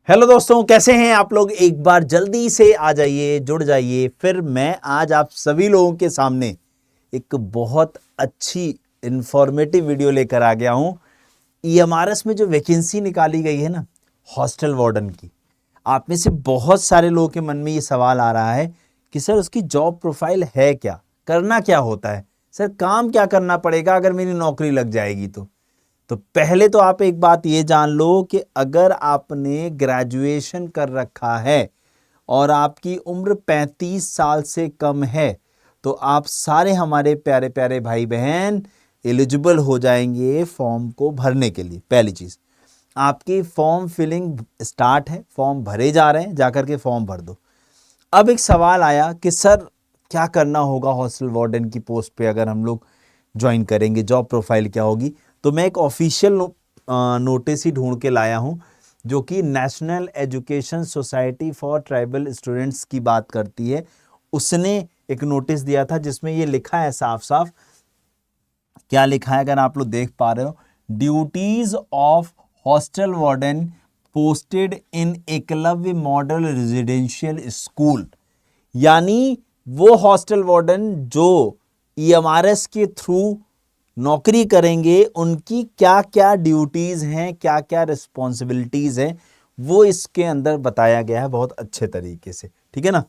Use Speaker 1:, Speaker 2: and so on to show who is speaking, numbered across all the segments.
Speaker 1: Hello दोस्तों, कैसे हैं आप लोग। एक बार जल्दी से आ जाइए, जुड़ जाइए। फिर मैं आज आप सभी लोगों के सामने एक बहुत अच्छी इंफॉर्मेटिव वीडियो लेकर आ गया हूं। ईएमआरएस में जो वैकेंसी निकाली गई है ना, हॉस्टल वार्डन की, आप में से बहुत सारे लोगों के मन में ये सवाल आ रहा है कि सर उसकी जॉब प्रोफाइल है क्या, करना क्या होता है, सर काम क्या करना पड़ेगा अगर मेरी नौकरी लग जाएगी तो पहले तो आप एक बात ये जान लो कि अगर आपने ग्रेजुएशन कर रखा है और आपकी उम्र 35 साल से कम है तो आप सारे हमारे प्यारे प्यारे भाई बहन एलिजिबल हो जाएंगे फॉर्म को भरने के लिए। पहली चीज, आपकी फॉर्म फिलिंग स्टार्ट है, फॉर्म भरे जा रहे हैं, जाकर के फॉर्म भर दो। अब एक सवाल आया कि सर क्या करना होगा हॉस्टल वार्डन की पोस्ट पे अगर हम लोग ज्वाइन करेंगे, जॉब प्रोफाइल क्या होगी। तो मैं एक ऑफिशियल नोटिस ही ढूंढ के लाया हूं जो कि national education society for tribal students की बात करती है। उसने एक नोटिस दिया था जिसमें ये लिखा है साफ साफ। क्या लिखा है अगर आप लोग देख पा रहे हो, duties of hostel warden posted in Eklavya model residential school. यानी वो हॉस्टल वार्डन जो ईएमआरएस के थ्रू नौकरी करेंगे उनकी क्या क्या ड्यूटीज हैं, क्या क्या रिस्पॉन्सिबिलिटीज हैं, वो इसके अंदर बताया गया है बहुत अच्छे तरीके से। ठीक है ना।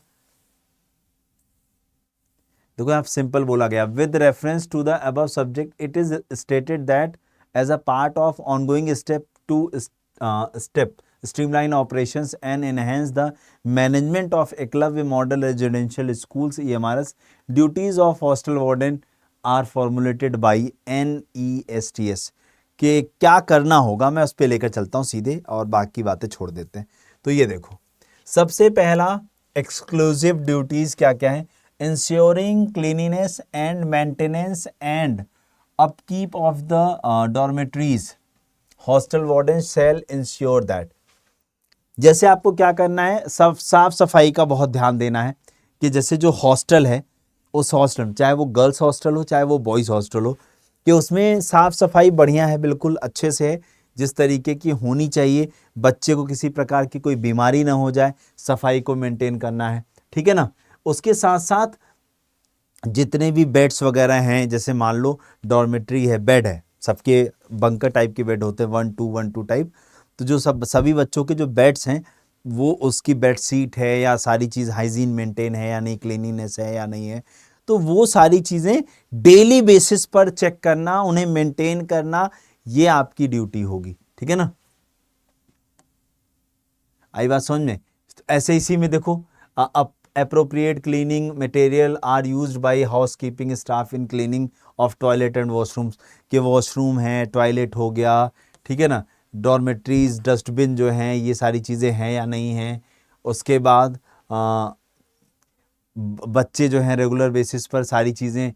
Speaker 1: देखो आप सिंपल बोला गया, with reference to the above subject it is stated that as a part of ongoing step to step streamline operations and enhance the management of Eklavya Model Residential Schools EMRS, duties of hostel warden are formulated by NESTS। कि क्या करना होगा, मैं उस पर लेकर चलता हूं सीधे और बाकी बातें छोड़ देते हैं। तो ये देखो, सबसे पहला एक्सक्लूसिव ड्यूटीज क्या क्या है। Ensuring cleanliness and maintenance and upkeep of the dormitories, hostel warden shall ensure that. जैसे आपको क्या करना है, सब साफ सफाई का बहुत ध्यान देना है कि जैसे जो हॉस्टल है उस हॉस्टल में, चाहे वो गर्ल्स हॉस्टल हो चाहे वो बॉयज़ हॉस्टल हो, कि उसमें साफ सफाई बढ़िया है, बिल्कुल अच्छे से है, जिस तरीके की होनी चाहिए। बच्चे को किसी प्रकार की कोई बीमारी ना हो जाए, सफाई को मेंटेन करना है। ठीक है ना। उसके साथ साथ जितने भी बेड्स वगैरह हैं, जैसे मान लो डॉर्मेट्री है, बेड है, सबके बंकर टाइप के बेड होते हैं, 1-2 टाइप। तो जो सभी बच्चों के जो बेड्स हैं वो उसकी बेड शीट है या सारी चीज़ हाइजीन मेंटेन है या नहीं, क्लीनिनेस है या नहीं है, तो वो सारी चीज़ें डेली बेसिस पर चेक करना, उन्हें मेंटेन करना, ये आपकी ड्यूटी होगी। ठीक है ना। आई बात समझ में। ऐसे इसी में देखो, appropriate cleaning material are used by housekeeping staff in cleaning of toilet and washrooms। कि वॉशरूम है, टॉयलेट हो गया, ठीक है ना, डॉर्मेट्रीज, डस्टबिन जो हैं, ये सारी चीज़ें हैं या नहीं हैं। उसके बाद बच्चे जो हैं रेगुलर बेसिस पर सारी चीज़ें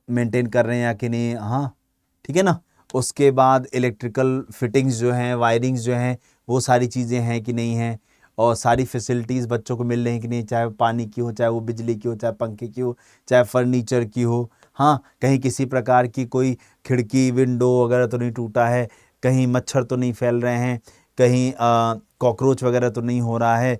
Speaker 1: मेंटेन कर रहे हैं या कि नहीं। हाँ, ठीक है ना। उसके बाद इलेक्ट्रिकल फिटिंग्स जो हैं, वायरिंग्स जो हैं, वो सारी चीज़ें हैं कि नहीं हैं, और सारी फैसिलिटीज़ बच्चों को मिल रही हैं कि नहीं, चाहे पानी की हो, चाहे वो बिजली की हो, चाहे पंखे की हो, चाहे फर्नीचर की हो। हाँ, कहीं किसी प्रकार की कोई खिड़की विंडो वगैरह तो नहीं टूटा है, कहीं मच्छर तो नहीं फैल रहे हैं, कहीं कॉकरोच वगैरह तो नहीं हो रहा है,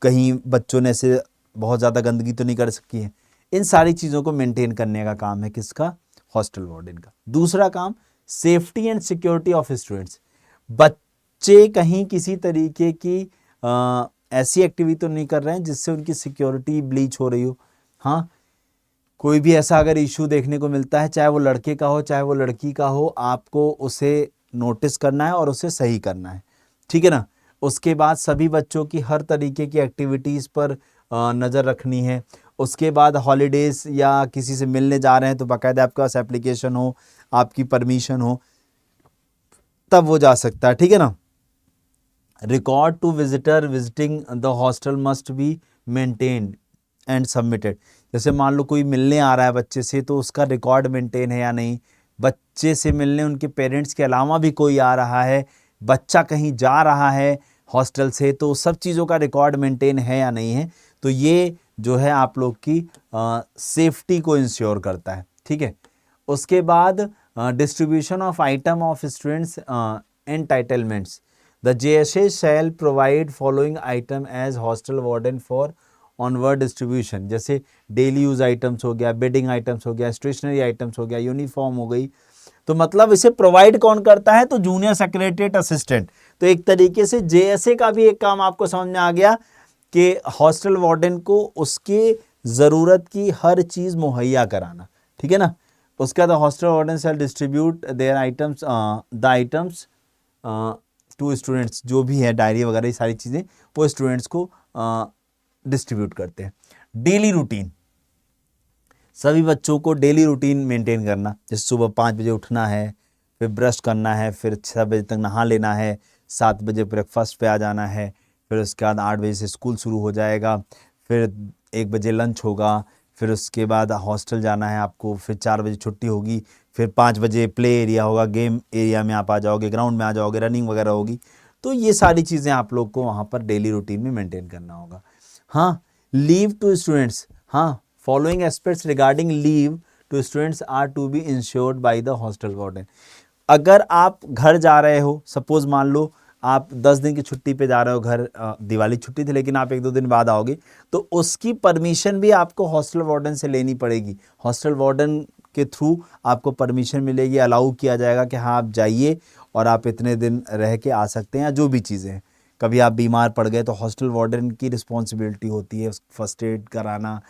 Speaker 1: कहीं बच्चों ने ऐसे बहुत ज़्यादा गंदगी तो नहीं कर सकी है। इन सारी चीज़ों को मेंटेन करने का काम है किसका, हॉस्टल वार्डन का। दूसरा काम, safety and security of students. बच्चे कहीं किसी तरीके की ऐसी एक्टिविटी तो नहीं कर रहे हैं जिससे उनकी सिक्योरिटी ब्लीच हो रही हो। हाँ, कोई भी ऐसा अगर इशू देखने को मिलता है, चाहे वो लड़के का हो चाहे वो लड़की का हो, आपको उसे नोटिस करना है और उसे सही करना है। ठीक है ना। उसके बाद सभी बच्चों की हर तरीके की एक्टिविटीज़ पर नज़र रखनी है। उसके बाद हॉलीडेज़ या किसी से मिलने जा रहे हैं तो बाकायदा आपके पास एप्लीकेशन हो, आपकी परमिशन हो, तब वो जा सकता है। ठीक है ना। Record to visitor visiting the hostel must be maintained and submitted. जैसे मान लो कोई मिलने आ रहा है बच्चे से, तो उसका रिकॉर्ड मेंटेन है या नहीं, बच्चे से मिलने उनके पेरेंट्स के अलावा भी कोई आ रहा है, बच्चा कहीं जा रहा है हॉस्टल से, तो सब चीज़ों का रिकॉर्ड मेंटेन है या नहीं है। तो ये जो है आप लोग की सेफ्टी को इंश्योर करता है। ठीक है। उसके बाद distribution of item of students entitlements. The JSA shall provide following item as hostel warden for onward distribution, जैसे डेली यूज आइटम्स हो गया, बेडिंग आइटम्स हो गया, स्टेशनरी आइटम्स हो गया, यूनिफॉर्म हो गई। तो मतलब इसे प्रोवाइड कौन करता है, तो जूनियर सेक्रेटरीट असिस्टेंट। तो एक तरीके से JSA का भी एक काम आपको समझ में आ गया कि हॉस्टल वार्डन को उसके ज़रूरत की हर चीज़ मुहैया कराना, ठीक है ना। उसके बाद hostel warden shall distribute their items the items to students, जो भी है डायरी वगैरह ये सारी चीज़ें वो स्टूडेंट्स को डिस्ट्रीब्यूट करते हैं। डेली रूटीन, सभी बच्चों को डेली रूटीन मेंटेन करना, जैसे सुबह 5 बजे उठना है, फिर ब्रश करना है, फिर 6 बजे तक नहा लेना है, 7 बजे ब्रेकफास्ट पे आ जाना है, फिर उसके बाद 8 बजे से स्कूल शुरू हो जाएगा, फिर 1 बजे लंच होगा, फिर उसके बाद हॉस्टल जाना है आपको, फिर 4 बजे छुट्टी होगी, फिर 5 बजे प्ले एरिया होगा, गेम एरिया में आप आ जाओगे, ग्राउंड में आ जाओगे, रनिंग वगैरह होगी। तो ये सारी चीज़ें आप लोग को वहाँ पर डेली रूटीन में मेंटेन करना होगा। हाँ, लीव टू स्टूडेंट्स, हाँ, following aspects regarding leave to students are to be ensured by the hostel warden. अगर आप घर जा रहे हो, सपोज मान लो आप 10 दिन की छुट्टी पे जा रहे हो घर, दिवाली छुट्टी थी लेकिन आप 1-2 दिन बाद आओगे, तो उसकी परमिशन भी आपको हॉस्टल वार्डन से लेनी पड़ेगी। हॉस्टल वार्डन के थ्रू आपको परमिशन मिलेगी, अलाउ किया जाएगा कि हाँ आप जाइए और आप इतने दिन रह के आ सकते हैं, या जो भी चीज़ें हैं। कभी आप बीमार पड़ गए तो हॉस्टल वार्डन की रिस्पॉन्सिबिलिटी होती है फर्स्ट एड कराना,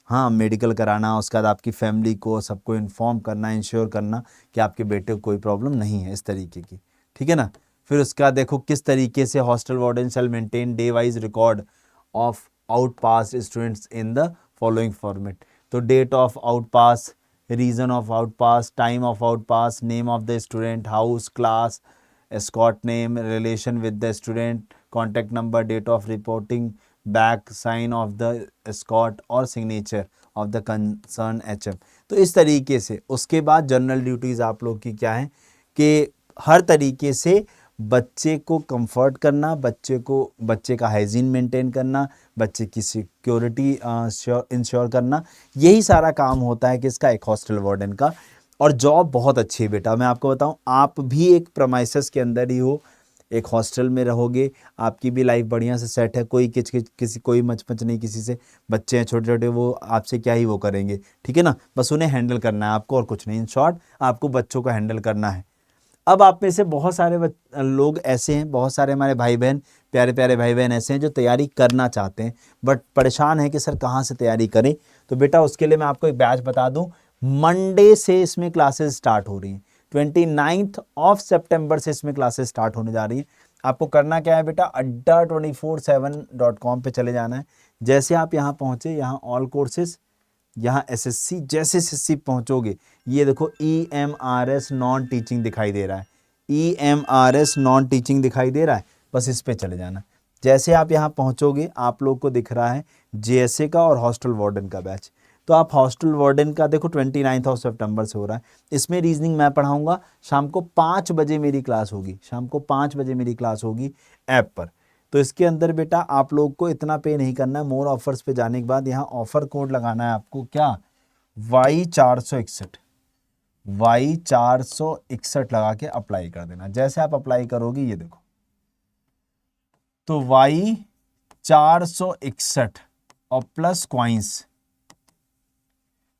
Speaker 1: हाँ मेडिकल कराना, उसके बाद आपकी फैमिली को सबको इन्फॉर्म करना, इंश्योर करना कि आपके बेटे को कोई प्रॉब्लम नहीं है इस तरीके की, ठीक है ना। फिर उसके बाद देखो किस तरीके से hostel warden shall maintain day wise record of out pass students in the following format. तो date of out pass, reason of out pass, time of out pass, name of the student, house, class, escort name, relation with the student, contact number, date of reporting back, sign of the escort और signature of the concerned HM। तो इस तरीके से उसके बाद general duties आप लोग की क्या है कि हर तरीके से बच्चे को कंफर्ट करना, बच्चे का हाइजीन मेंटेन करना, बच्चे की सिक्योरिटी इंश्योर करना, यही सारा काम होता है किसका, एक हॉस्टल वार्डन का। और जॉब बहुत अच्छी है बेटा, मैं आपको बताऊं, आप भी एक प्रमाइसेस के अंदर ही हो, एक हॉस्टल में रहोगे, आपकी भी लाइफ बढ़िया से सेट है, कोई किसी कोई मचमच नहीं किसी से। बच्चे हैं छोटे छोटे, वो आपसे क्या ही वो करेंगे, ठीक है ना, बस उन्हें हैंडल करना है आपको और कुछ नहीं। इन शॉर्ट आपको बच्चों को हैंडल करना है। अब आप में से बहुत सारे लोग ऐसे हैं, बहुत सारे हमारे भाई बहन, प्यारे प्यारे भाई बहन ऐसे हैं जो तैयारी करना चाहते हैं बट परेशान है कि सर कहाँ से तैयारी करें। तो बेटा उसके लिए मैं आपको एक बैच बता दूं, मंडे से इसमें क्लासेस स्टार्ट हो रही हैं, 29 सितंबर से इसमें क्लासेस स्टार्ट होने जा रही हैं। आपको करना क्या है बेटा, adda247.com पे चले जाना है। जैसे आप यहाँ पहुँचे, यहाँ ऑल कोर्सेज, यहाँ SSC, जैसे SSC पहुँचोगे ये देखो EMRS नॉन टीचिंग दिखाई दे रहा है, EMRS नॉन टीचिंग दिखाई दे रहा है, बस इस पे चले जाना। जैसे आप यहाँ पहुँचोगे आप लोग को दिख रहा है JSA का और हॉस्टल वार्डन का बैच। तो आप हॉस्टल वार्डन का देखो 29 सितंबर से हो रहा है। इसमें रीजनिंग मैं पढ़ाऊँगा, शाम को 5 बजे मेरी क्लास होगी, शाम को 5 बजे मेरी क्लास होगी ऐप पर। तो इसके अंदर बेटा आप लोग को इतना पे नहीं करना है। मोर ऑफर्स पे जाने के बाद यहाँ ऑफर कोड लगाना है आपको, क्या, Y461 लगा के अप्लाई कर देना। जैसे आप अप्लाई करोगे ये देखो, तो Y461 और प्लस कॉइंस,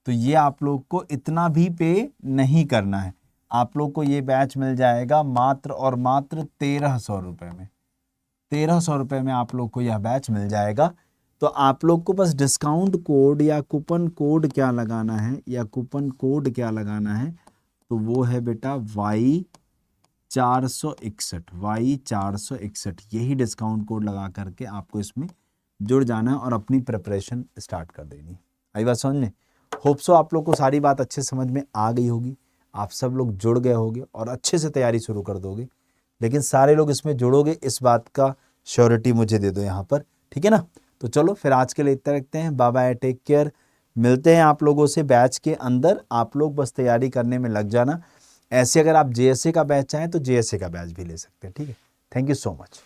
Speaker 1: तो ये आप लोग को इतना भी पे नहीं करना है। आप लोग को ये बैच मिल जाएगा मात्र और मात्र 1300 रुपये में। 1300 रुपये में आप लोग को यह बैच मिल जाएगा। तो आप लोग को बस डिस्काउंट कोड या कूपन कोड क्या लगाना है, तो वो है बेटा Y461, यही डिस्काउंट कोड लगा करके आपको इसमें जुड़ जाना है और अपनी प्रिपरेशन स्टार्ट कर देनी। आई बात समझ में? होप सो आप लोग को सारी बात अच्छे समझ में आ गई होगी, आप सब लोग जुड़ गए होगे और अच्छे से तैयारी शुरू कर दोगे। लेकिन सारे लोग इसमें जुड़ोगे, इस बात का श्योरिटी मुझे दे दो यहाँ पर, ठीक है ना। तो चलो फिर आज के लिए इतना रखते हैं, बाय बाय, टेक केयर। मिलते हैं आप लोगों से बैच के अंदर, आप लोग बस तैयारी करने में लग जाना। ऐसे अगर आप JSA का बैच चाहें तो JSA का बैच भी ले सकते हैं, ठीक है। Thank you so much.